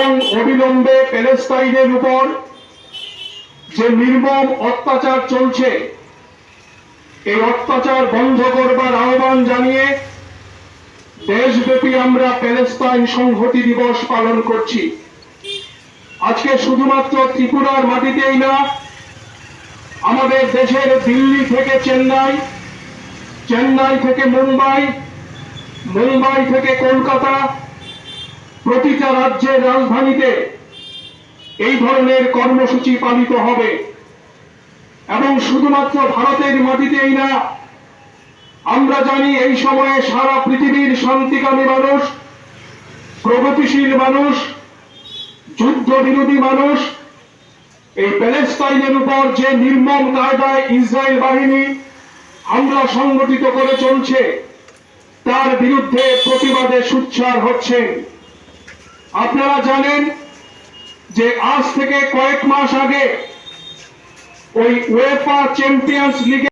এবং অবিলম্বে প্যালেস্টাইনের উপর যে নির্মম অত্যাচার চলছে, এই অত্যাচার বন্ধ করবার আহ্বান জানিয়ে দেশব্যাপী আমরা প্যালেস্টাইন সংহতি দিবস পালন করছি। আজকে শুধুমাত্র ত্রিপুরার মাটিতেই না, আমাদের দেশের দিল্লি থেকে চেন্নাই, চেন্নাই থেকে মুম্বাই, মুম্বাই থেকে কলকাতা, প্রতিটা রাজ্যের রাজধানীতে এই ধরনের কর্মসূচি পালিত হবে। এবং শুধুমাত্র ভারতের মাটিতেই না, আমরা জানি এই সময়ে সারা পৃথিবীর শান্তিকামী মানুষ, প্রগতিশীল মানুষ, যুদ্ধ বিরোধী মানুষ এই প্যালেস্টাইনের উপর যে নির্মম কায়দায় ইসরায়েল বাহিনী হামলা সংগঠিত করে চলছে, তার বিরুদ্ধে প্রতিবাদে সোচ্চার হচ্ছেন। আপনারা জানেন যে আজ থেকে কয়েক মাস আগে ওই উয়েফা চ্যাম্পিয়ন্স লিগে